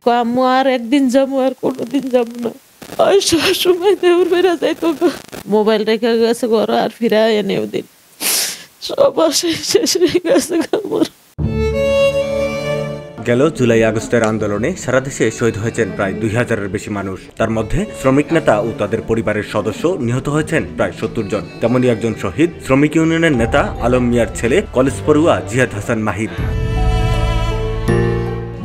আম্মু আর একদিন যাবো, আর কোনোদিন যাবো না। ওই সময় দেউর বেড়া যাইতো, মোবাইল রেখে গেছে ঘর, আর ফিরে এনে ওদিন সব শেষ হয়ে গেছে আমার। গেল জুলাই আগস্টের আন্দোলনে সারা দেশে শহীদ হয়েছেন প্রায় 2000-এর বেশি মানুষ। তার মধ্যে শ্রমিক নেতা ও তাদের পরিবারের সদস্য নিহত হয়েছেন প্রায় 70 জন। তেমনই একজন শহীদ শ্রমিক ইউনিয়নের নেতা আলম মিয়ার ছেলে কলেজ পড়ুয়া জিহাদ হাসান মাহিব।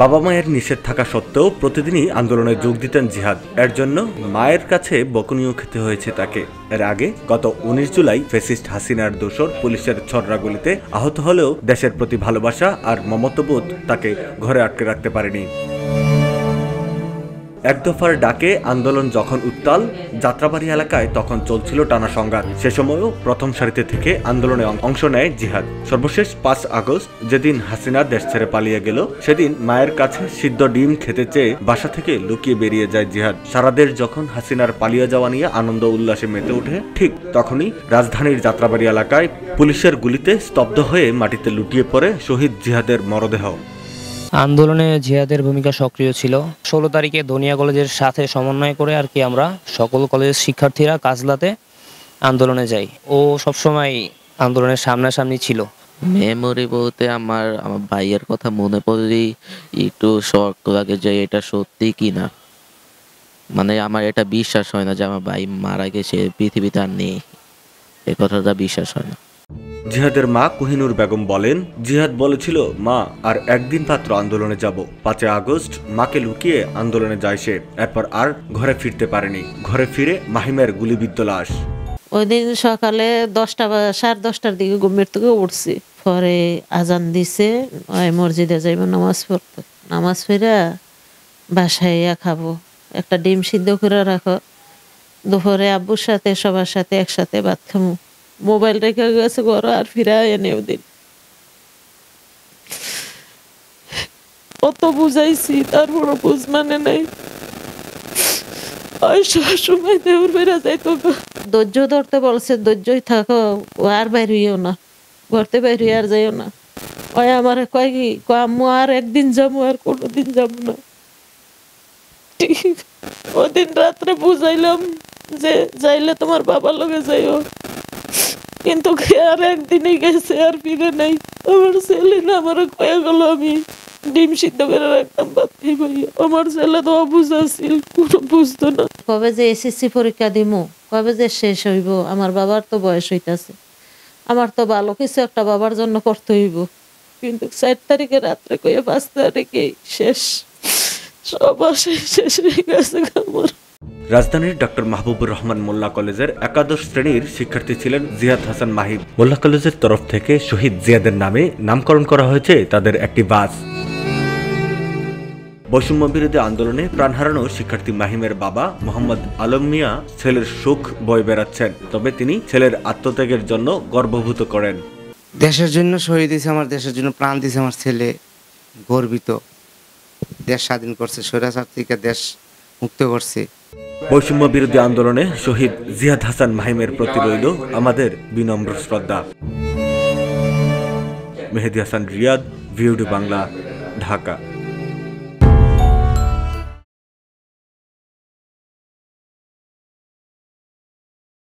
বাবা মায়ের নিষেধ থাকা সত্ত্বেও প্রতিদিনই আন্দোলনে যোগ দিতেন জিহাদ। এর জন্য মায়ের কাছে বকুনিও খেতে হয়েছে তাকে। এর আগে গত 19 জুলাই ফ্যাসিস্ট হাসিনার দোসর পুলিশের ছররা গুলিতে আহত হলেও দেশের প্রতি ভালোবাসা আর মমত্ববোধ তাকে ঘরে আটকে রাখতে পারেনি। এক দফার ডাকে আন্দোলন যখন উত্তাল, যাত্রাবাড়ি এলাকায় তখন চলছিল টানা সংঘাত। সে সময়ও প্রথম সারিতে থেকে আন্দোলনে অংশ নেয় জিহাদ। সর্বশেষ 5 আগস্ট যেদিন হাসিনা দেশ ছেড়ে পালিয়ে গেল, সেদিন মায়ের কাছে সিদ্ধ ডিম খেতে চেয়ে বাসা থেকে লুকিয়ে বেরিয়ে যায় জিহাদ। সারা দেশ যখন হাসিনার পালিয়ে যাওয়া নিয়ে আনন্দ উল্লাসে মেতে ওঠে, ঠিক তখনই রাজধানীর যাত্রাবাড়ি এলাকায় পুলিশের গুলিতে স্তব্ধ হয়ে মাটিতে লুটিয়ে পড়ে শহীদ জিহাদের মরদেহ। আন্দোলনে জিহাদের ভূমিকা সক্রিয় ছিল। 16 তারিখে ধনিয়া কলেজের সাথে সমন্বয় করে আমরা সকল কলেজের শিক্ষার্থীরা কাজলাতে আন্দোলনে যাই। ও সবসময় আন্দোলনের সামনাসামনি ছিল। মেমোরি বলতে আমার ভাইয়ের কথা মনে পড়লেই একটু শখ লাগে যে এটা সত্যি কি না। মানে আমার এটা বিশ্বাস হয় না যে আমার ভাই মারা গেছে, পৃথিবীতে আর নেই, এ কথাটা বিশ্বাস হয় না। জিহাদের মা কোহিনুর বেগম বলেন, জিহাদ বলেছিল মা আর একদিন মাত্র আন্দোলনে যাব। 5 আগস্ট মাকে লুকিয়ে আন্দোলনে যায় সে। এরপর আর ঘরে ফিরতে পারেনি। ঘরে ফিরে মাহিমের গুলিবিদ্ধ লাশ। ওই দিন সকালে 10:30টার দিকে ঘুমের থেকে উঠছি। পরে আজান দিছে, মসজিদে যাইব নামাজ পড়তে। নামাজ পড়ে বাসায় খাবো, একটা ডিম সিদ্ধ করে রাখো, দুপুরে আব্বুর সাথে সবার সাথে একসাথে ভাত খামু। মোবাইল রেখে গেছে ঘর, আর ফিরে এনে ওদিন কত বুঝাইছি, তারপর বুঝ মানে নাই। ওই সময় দেউর বেড়া যাইতো, ধৈর্য ধরতে বলছে, ধৈর্যই থাকো, আর বাইর হইও না, ঘরতে বাইর হইয়া আর যাইও না। ওই আমার কয় কি আম্মু আর একদিন যাবো, আর কোনোদিন যাবো না। ওদিন রাত্রে বুঝাইলাম যে যাইলে তোমার বাবার লগে যাইও, কিন্তু আর একদিনই গেছে, আর ফিরে নাই। আমার ছেলে না আমার কয়ে গেল আমি ডিম সিদ্ধ করে রাখতাম ভাত খাইবাই। আমার ছেলে তো অবুঝা ছিল, কোনো বুঝতো না। কবে যে এসএসসি পরীক্ষা দিমু, কবে যে শেষ হইব, আমার বাবার তো বয়স হইতাছে, আমার তো ভালো কিছু একটা বাবার জন্য করতে হইব। কিন্তু 4 তারিখে রাত্রে কয়ে 5 তারিখে শেষ, সব শেষ হয়ে গেছে আমার। রাজধানীর ডক্টর মাহবুবুর রহমান মোল্লা কলেজের একাদশ শ্রেণীর শিক্ষার্থী ছিলেন জিহাদ হাসান মাহিব। মোল্লা কলেজের তরফ থেকে শহীদ জিয়াদের নামে নামকরণ করা হয়েছে তাদের একটি বাস। বৈষম্য বিরোধী আন্দোলনে প্রাণ হারানো শিক্ষার্থী মাহিমের বাবা মোহাম্মদ আলম মিয়া ছেলের সুখ বয়ে বেড়াচ্ছেন, তবে তিনি ছেলের আত্মত্যাগের জন্য গর্ববোধ করেন। দেশের জন্য শহীদ হয়েছে, আমার দেশের জন্য প্রাণ দিয়েছে আমার ছেলে, গর্বিত। দেশ স্বাধীন করছে, স্বৈরাচার থেকে দেশ মুক্ত করছে। বৈষম্য বিরোধী আন্দোলনে শহীদ জিহাদ হাসান মাহিমের প্রতি রইল আমাদের বিনম্র শ্রদ্ধা। মেহেদী হাসান রিয়াদ, ভিউডি বাংলা, ঢাকা।